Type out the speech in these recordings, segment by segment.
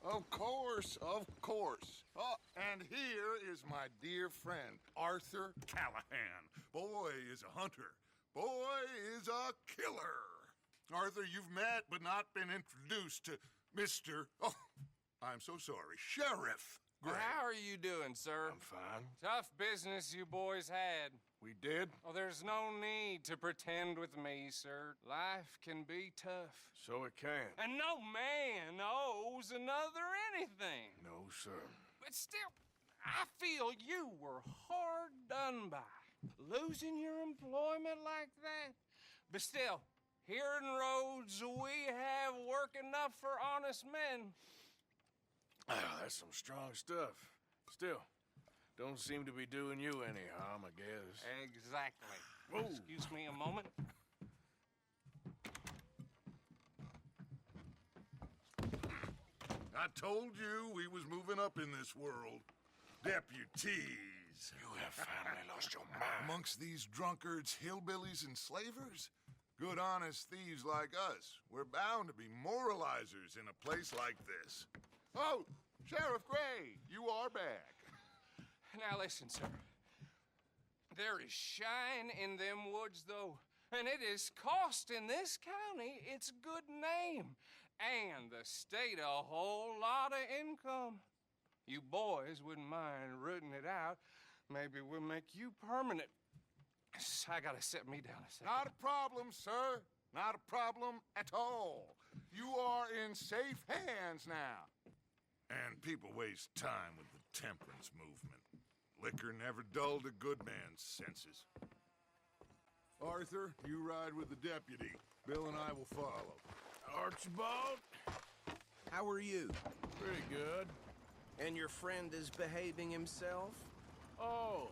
Of course, of course. Oh, and here is my dear friend, Arthur Callahan. Boy is a hunter. Boy is a killer. Arthur, you've met but not been introduced to Mr. Oh, I'm so sorry, Sheriff Gray. How are you doing, sir? I'm fine. Tough business you boys had. We did? Oh, there's no need to pretend with me, sir. Life can be tough. So it can. And no man owes another anything. No, sir. But still, I feel you were hard done by. Losing your employment like that. But still, here in Rhodes, we have work enough for honest men. Oh, that's some strong stuff. Still, don't seem to be doing you any harm, I guess. Exactly. Whoa. Excuse me a moment. I told you we was moving up in this world. Deputies. You have finally lost your mind. Amongst these drunkards, hillbillies, and slavers? Good honest thieves like us. We're bound to be moralizers in a place like this. Oh, Sheriff Gray, you are back. Now listen, sir. There is shine in them woods, though. And it is costing this county its good name. And the state a whole lot of income. You boys wouldn't mind rooting it out. Maybe we'll make you permanent. I gotta set me down a second. Not a problem, sir. Not a problem at all. You are in safe hands now. And people waste time with the temperance movement. Liquor never dulled a good man's senses. Arthur, you ride with the deputy. Bill and I will follow. Archibald? How are you? Pretty good. And your friend is behaving himself? Oh,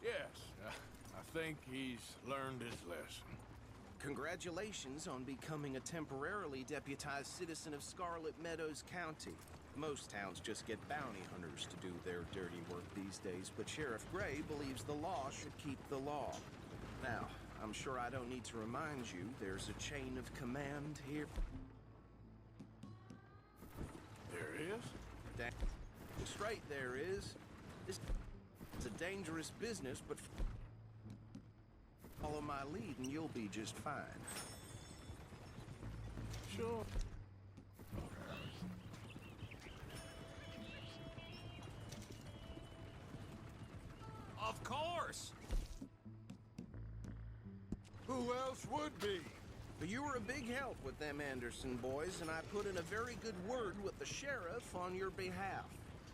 yes. I think he's learned his lesson. Congratulations on becoming a temporarily deputized citizen of Scarlet Meadows County. Most towns just get bounty hunters to do their dirty work these days, but Sheriff Gray believes the law should keep the law. Now, I'm sure I don't need to remind you, there's a chain of command here. There is? Straight there is. This is a dangerous business, but follow my lead and you'll be just fine. Sure. Of course! Who else would be? But you were a big help with them Anderson boys, and I put in a very good word with the sheriff on your behalf.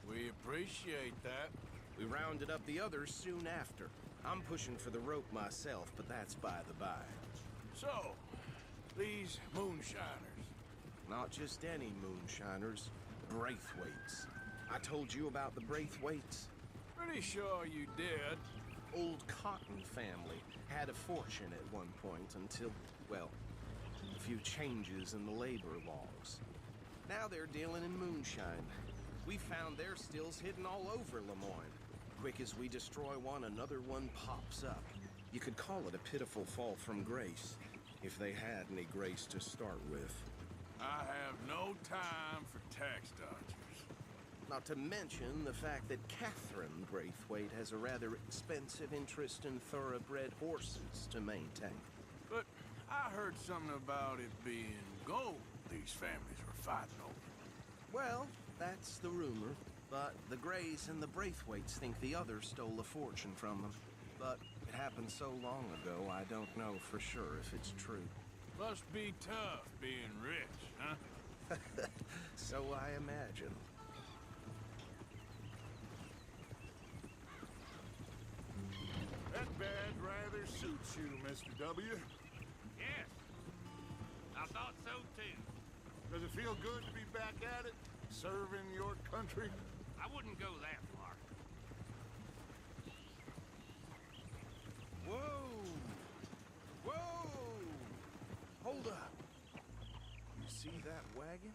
We appreciate that. We rounded up the others soon after. I'm pushing for the rope myself, but that's by the by. So, these moonshiners. Not just any moonshiners, Braithwaites. I told you about the Braithwaites. Pretty sure you did. Old Cotton family had a fortune at one point until, well, a few changes in the labor laws. Now they're dealing in moonshine. We found their stills hidden all over Lemoyne. Quick as we destroy one, another one pops up. You could call it a pitiful fall from grace, if they had any grace to start with. I have no time for tax dodgers. Not to mention the fact that Catherine Braithwaite has a rather expensive interest in thoroughbred horses to maintain. But I heard something about it being gold these families were fighting over. Well, that's the rumor. But the Grays and the Braithwaites think the others stole a fortune from them. But it happened so long ago, I don't know for sure if it's true. Must be tough being rich, huh? So I imagine. That badge rather suits you, Mr. W. Yes, I thought so too. Does it feel good to be back at it, serving your country? I wouldn't go that far. Whoa! Whoa! Hold up. You see that wagon?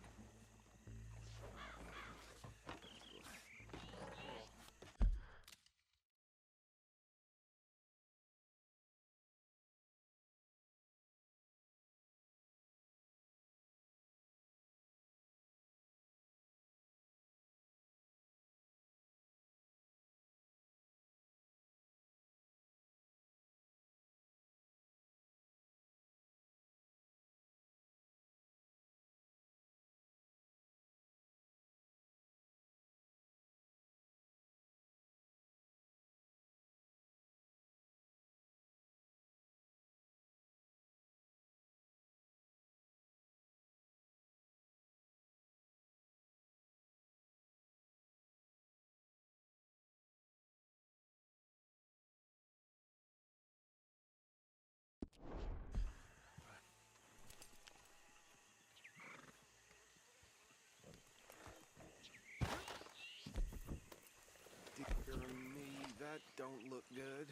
That don't look good.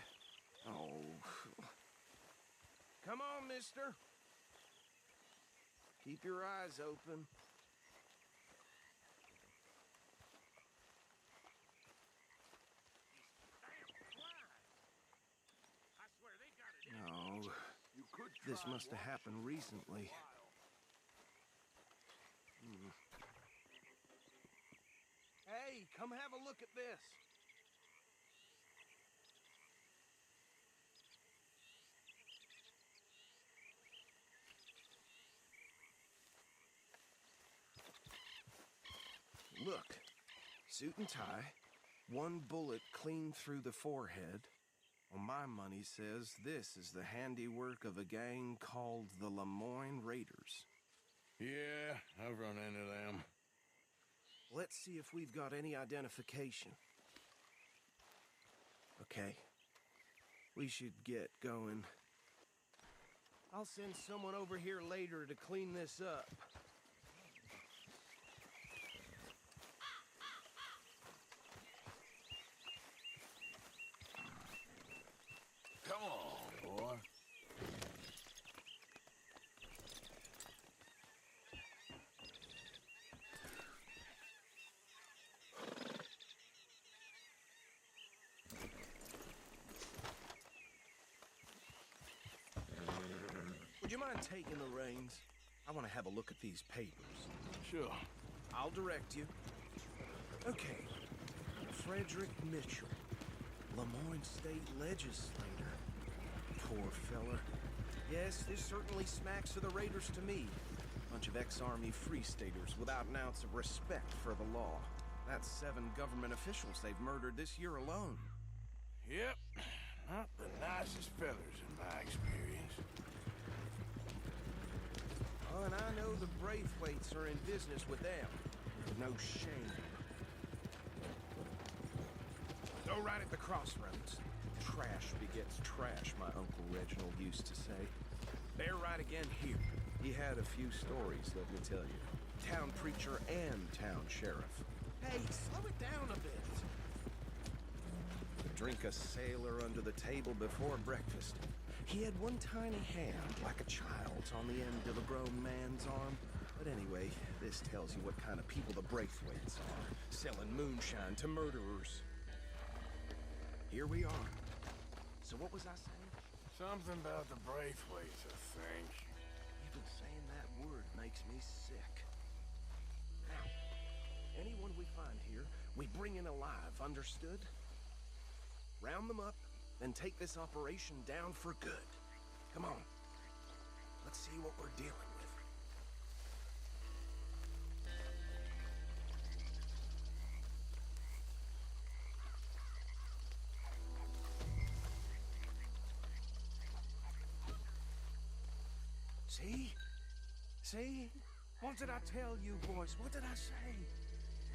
Oh. Come on, mister. Keep your eyes open. I swear they got it. No, You could this try must have watching happened for a recently. while. Hey, come have a look at this. Look, suit and tie, one bullet clean through the forehead. Well, my money says this is the handiwork of a gang called the Lemoyne Raiders. Yeah, I've run into them. Let's see if we've got any identification. Okay, we should get going. I'll send someone over here later to clean this up. Come on, boy. Would you mind taking the reins? I want to have a look at these papers. Sure. I'll direct you. Okay. Frederick Mitchell, Lemoyne State Legislator. Poor fella. Yes, this certainly smacks of the Raiders to me. Bunch of ex-Army Free Staters without an ounce of respect for the law. That's 7 government officials they've murdered this year alone. Yep. Not the nicest fellas in my experience. Oh, and I know the Braithwaites are in business with them. No shame. Go right at the crossroads. Trash begets trash, my Uncle Reginald used to say. They're right again here. He had a few stories, let me tell you. Town preacher and town sheriff. Hey, slow it down a bit. Drink a sailor under the table before breakfast. He had one tiny hand, like a child's, on the end of a grown man's arm. But anyway, this tells you what kind of people the Braithwaites are. Selling moonshine to murderers. Here we are. So what was I saying? Something about the Braithwaites, I think. Even saying that word makes me sick. Now, anyone we find here, we bring in alive, understood? Round them up, and take this operation down for good. Come on. Let's see what we're dealing with. See? See? What did I tell you, boys? What did I say?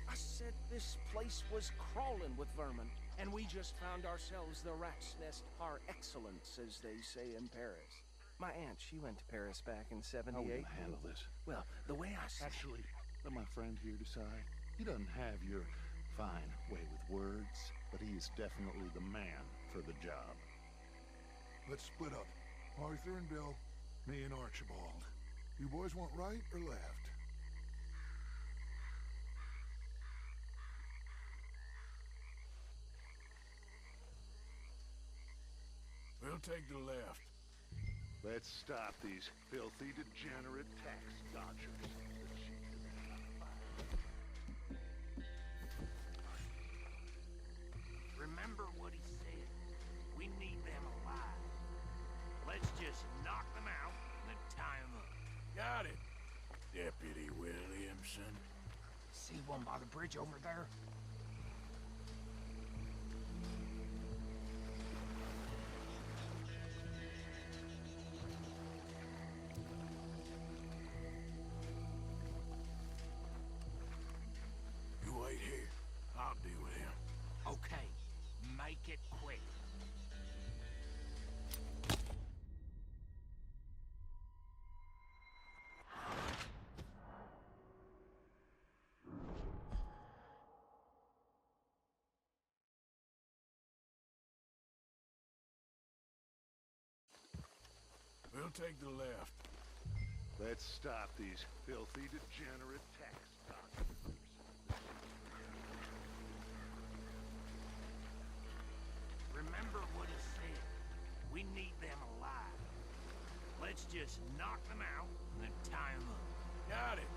I said this place was crawling with vermin, and we just found ourselves the rat's nest par excellence, as they say in Paris. My aunt, she went to Paris back in '78. How are we gonna handle this? Well, the way I see Actually, let my friend here decide. He doesn't have your fine way with words, but he is definitely the man for the job. Let's split up. Arthur and Bill, me and Archibald. You boys want right or left? We'll take the left. Let's stop these filthy, degenerate tax dodgers. Remember what he said. We need them alive. Let's just knock them out and then tie them up. Got it, Deputy Williamson. See one by the bridge over there? You wait here. I'll deal with him. Okay, make it quick. We'll take the left. Let's stop these filthy, degenerate tax doctors. Remember what he said. We need them alive. Let's just knock them out and then tie them up. Got it,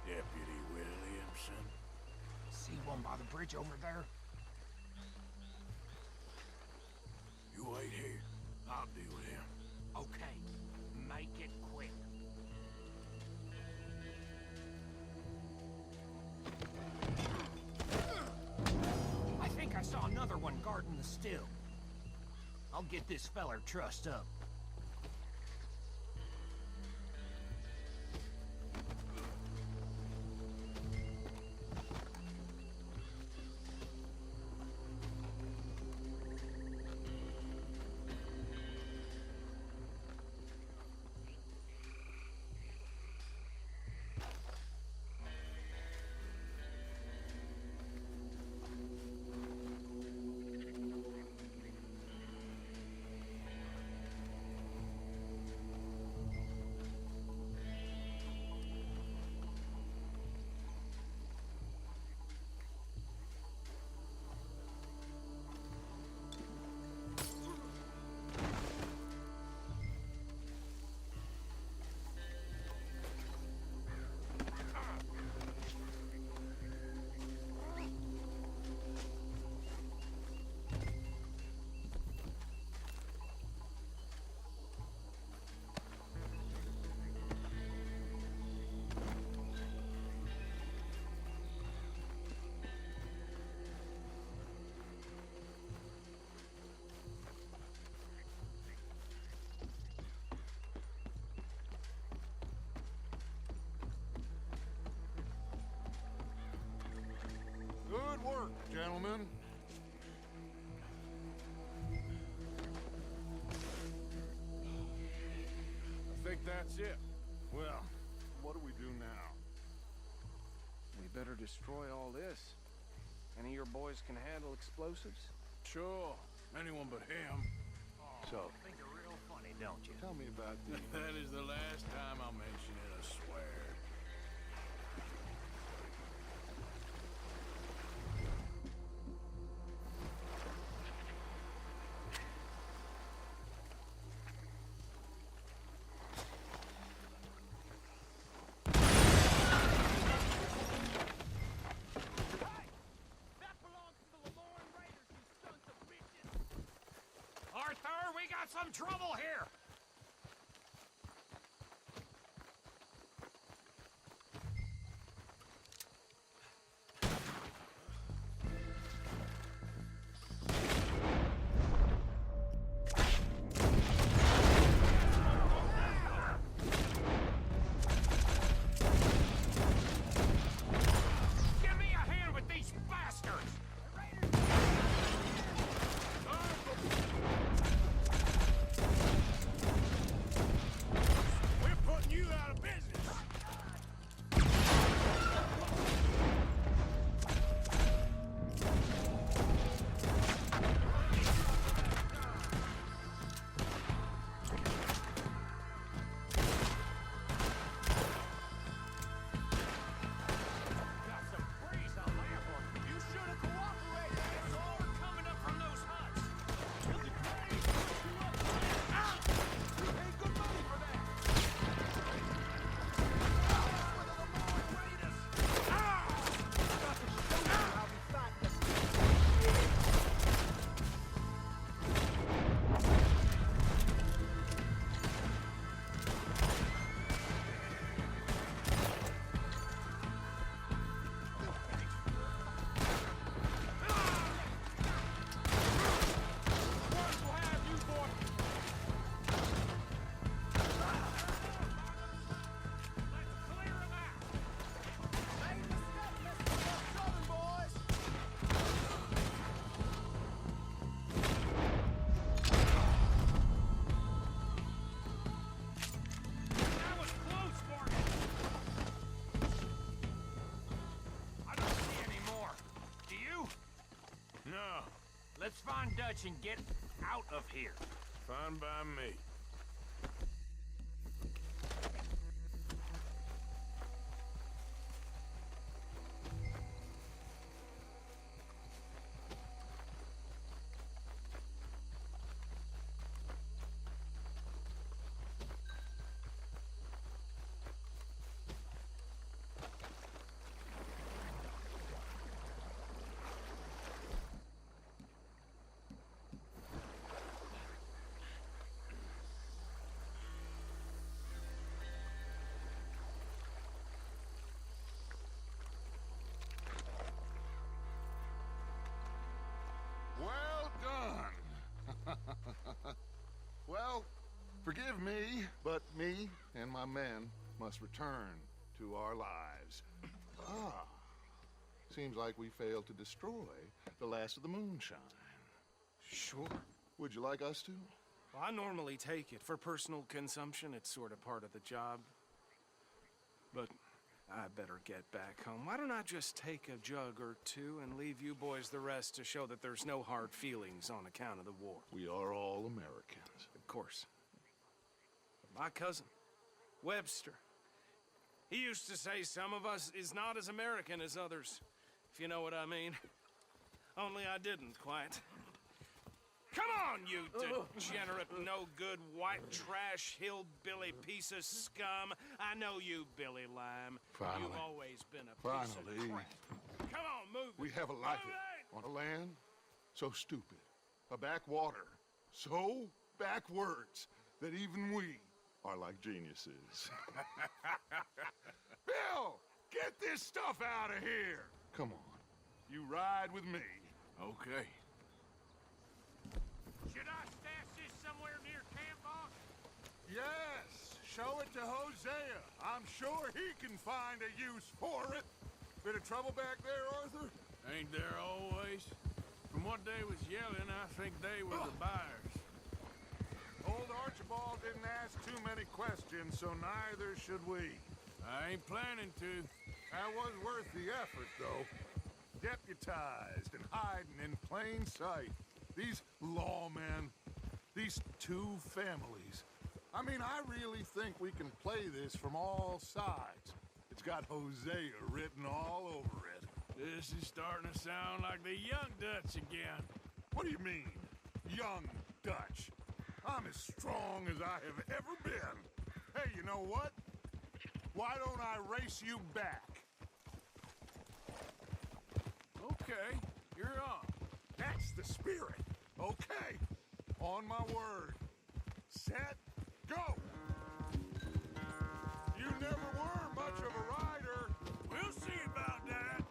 Deputy Williamson. See one by the bridge over there? You wait here. I'll deal with him. Okay, make it quick. I think I saw another one guarding the still. I'll get this feller trussed up. Good work, gentlemen. I think that's it. Well, what do we do now? We better destroy all this. Any of your boys can handle explosives? Sure. Anyone but him. So, Think you're real funny, don't you? tell me about the... That is the last time I'll mention it, I swear. Arthur, we got some trouble here! Give me a hand with these bastards! We're putting you out of business. Got some breeze on that one. You should have cooperated. It's all coming up from those huts. We'll declare you up. Ah! You paid good money for that. That was close, Morgan. I don't see any more. Do you? No, Let's find Dutch and get out of here. fine by me. my men must return to our lives. Ah. Seems like we failed to destroy the last of the moonshine. Sure. Would you like us to? Well, I normally take it for personal consumption. It's sort of part of the job. But I better get back home. Why don't I just take a jug or two and leave you boys the rest to show that there's no hard feelings on account of the war? We are all Americans. Of course. But my cousin, Webster, he used to say some of us is not as American as others, if you know what I mean. Only I didn't quite. Come on, you degenerate, no-good, white trash, hillbilly piece of scum. I know you, Billy Lime. Finally. You've always been a piece Finally. of crap. Come on, move it. We have a life Move it! on a land so stupid, a backwater so backwards that even we are like geniuses. Bill, get this stuff out of here. Come on, you ride with me. Okay. Should I stash this somewhere near camp, boss? Yes, show it to Hosea. I'm sure he can find a use for it. Bit of trouble back there, Arthur? Ain't there always? From what they was yelling, I think they were the buyers. Old Archibald didn't ask too many questions, so neither should we. I ain't planning to. That was worth the effort, though. Deputized and hiding in plain sight. These lawmen, these two families. I mean, I really think we can play this from all sides. It's got Hosea written all over it. This is starting to sound like the Young Dutch again. What do you mean, young Dutch? I'm as strong as I have ever been. Hey, you know what? Why don't I race you back? Okay, you're on. That's the spirit. Okay, on my word. Set, go! You never were much of a rider. We'll see about that.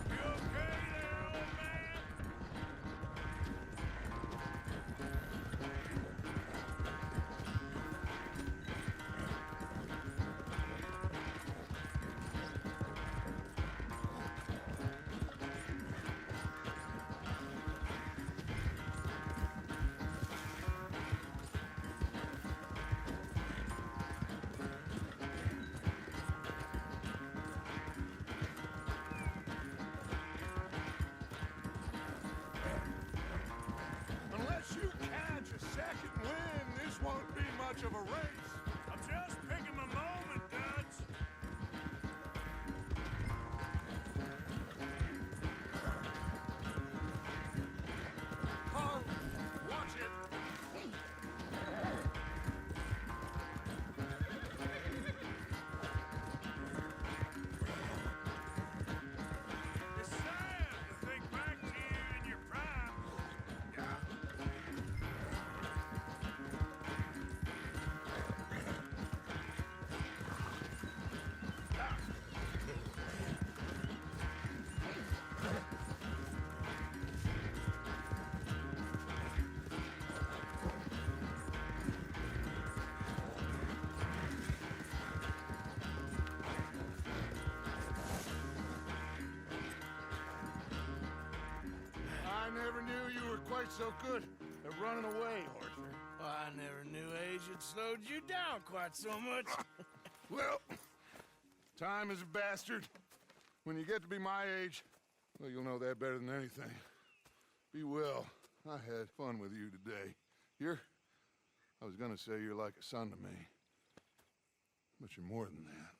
You okay there, old man? Unless you catch a second wind, this won't be much of a race. I'm just picking my moment, Dutch. Oh, watch it. It's sad to think back to you in your prime. I never knew you were quite so good at running away, Arthur. Well, I never knew age had slowed you down quite so much. Well, time is a bastard. When you get to be my age, well, you'll know that better than anything. Be well. I had fun with you today. I was gonna say you're like a son to me. But you're more than that.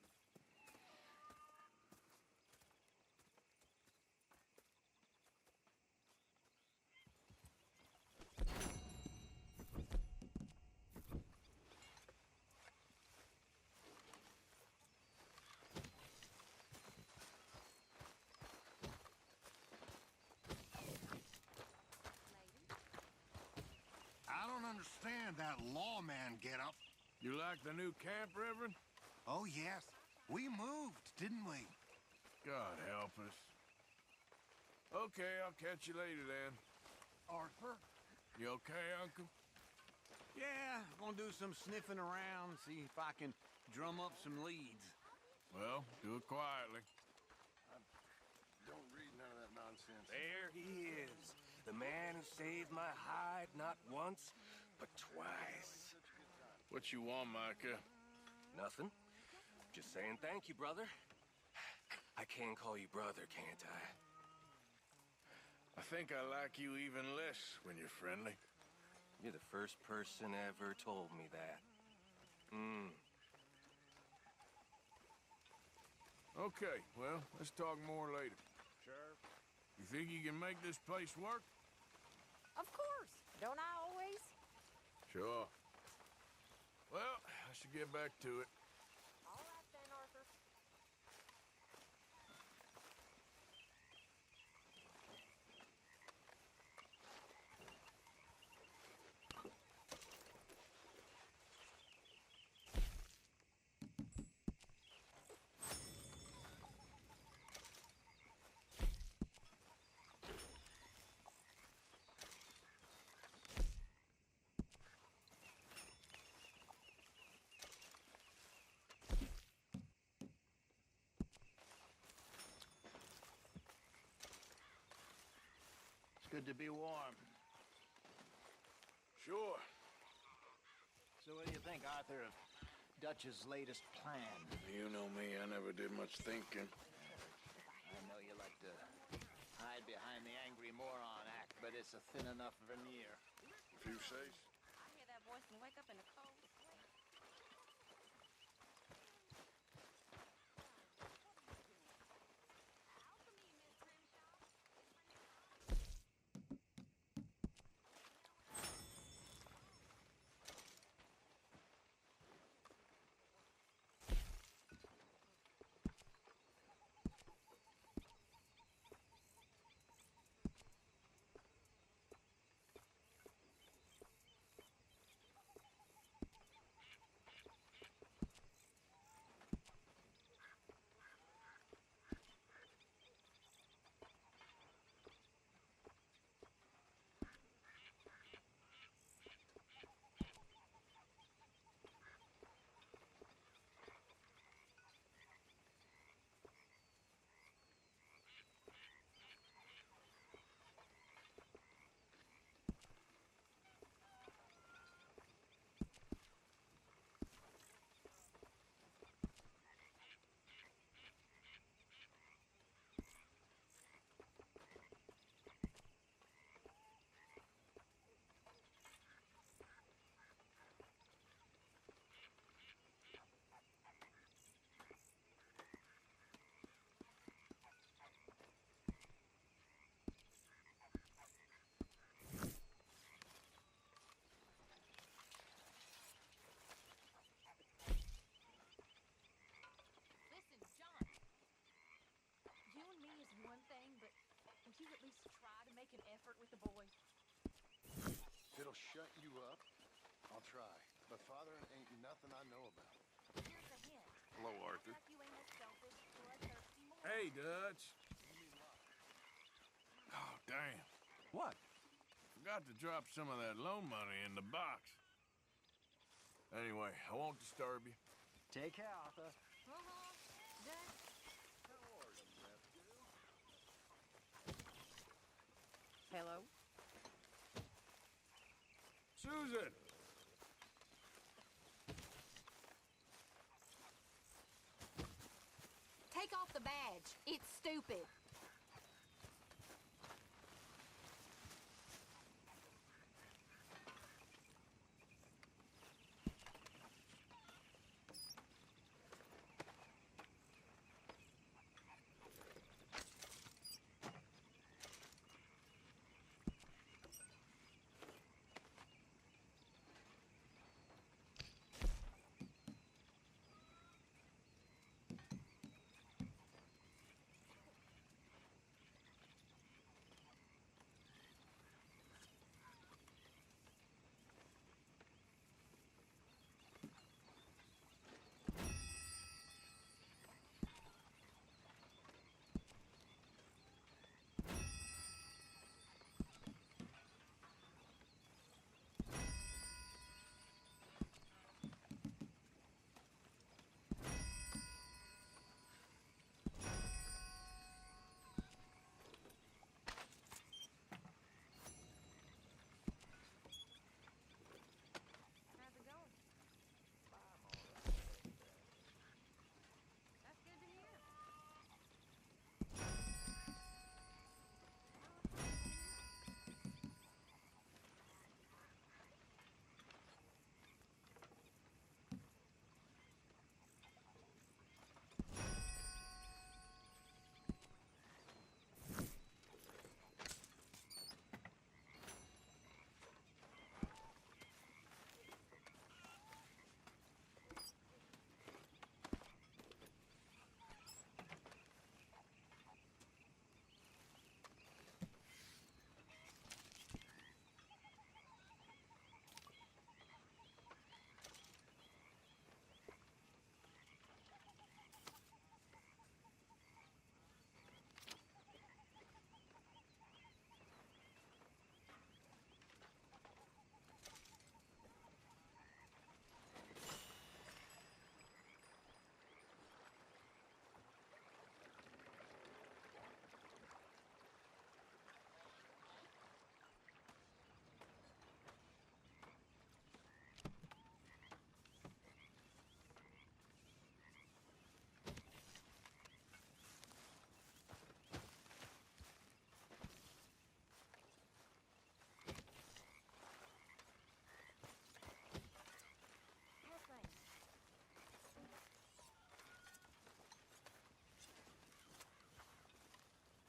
stand that lawman getup. You like the new camp, Reverend? Oh, yes. We moved, didn't we? God help us. Okay, I'll catch you later then. Arthur? You okay, Uncle? Yeah, gonna do some sniffing around, see if I can drum up some leads. Well, do it quietly. Don't read none of that nonsense. There he is. The man who saved my hide not once, but twice. What you want, Micah? Nothing. Just saying thank you, brother. I can call you brother, can't I? I think I like you even less when you're friendly. You're the first person ever told me that. Okay, well, let's talk more later. Sure. You think you can make this place work? Of course. Don't I always? Sure. Well, I should get back to it. All right then, Arthur. It's good to be warm. Sure. So what do you think, Arthur, of Dutch's latest plan? You know me, I never did much thinking. I know you like to hide behind the angry moron act, but it's a thin enough veneer. If you say so. I hear that voice and wake up in a cold sweat. Listen, John. You and me is one thing, but would you at least try to make an effort with the boy? If it'll shut you up, I'll try. But fathering ain't nothing I know about. Here's a hint. Hello, Act Arthur. like you ain't as selfish or a thirsty moron. Hey, Dutch. Oh, damn. What? Forgot to drop some of that loan money in the box. Anyway, I won't disturb you. Take care, Arthur. Done. Hello? Susan! Take off the badge. It's stupid.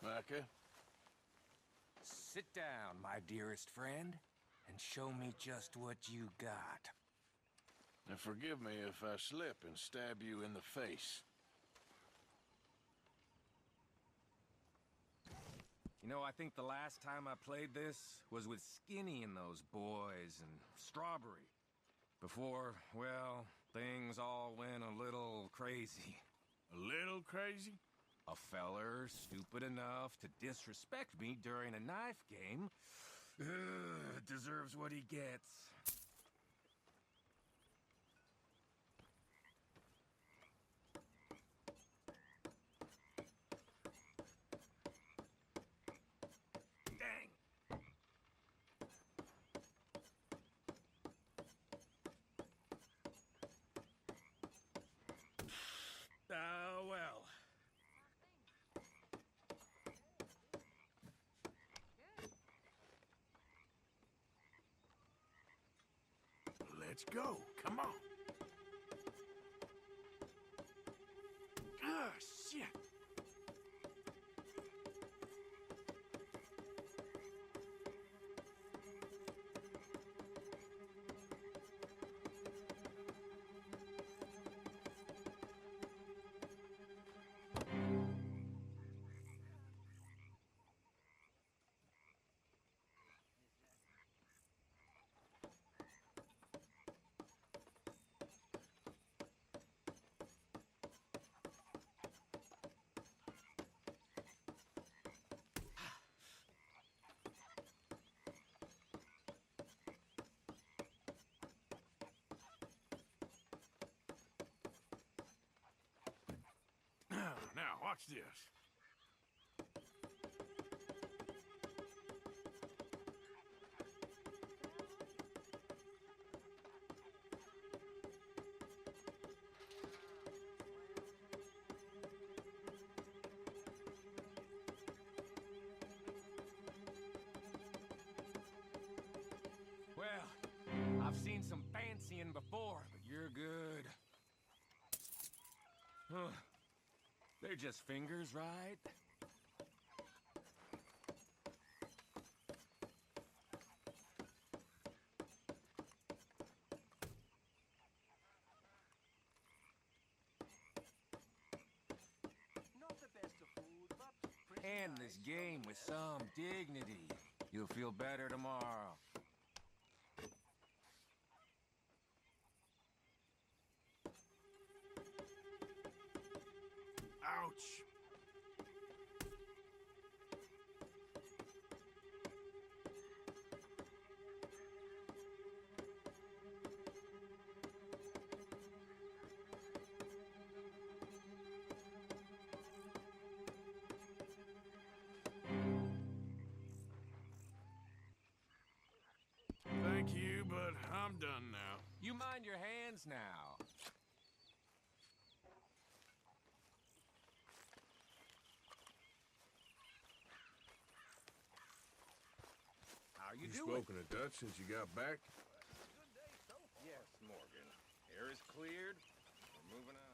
Micah? Sit down, my dearest friend, and show me just what you got. And forgive me if I slip and stab you in the face. You know, I think the last time I played this was with Skinny and those boys and Strawberry. Before, well, things all went a little crazy. A little crazy? A feller stupid enough to disrespect me during a knife game deserves what he gets. Dang! Well. Let's go. Come on. Ah, shit! Now, watch this. Well, I've seen some fancying before, but you're good. Huh. They're just fingers, right? Not the best of food, but pretty End this game with some dignity. You'll feel better tomorrow. Ouch! Thank you, but I'm done now. You mind your hands now. How you doing? Spoken a Dutch since you got back? Yes, Morgan. Air is cleared. We're moving on.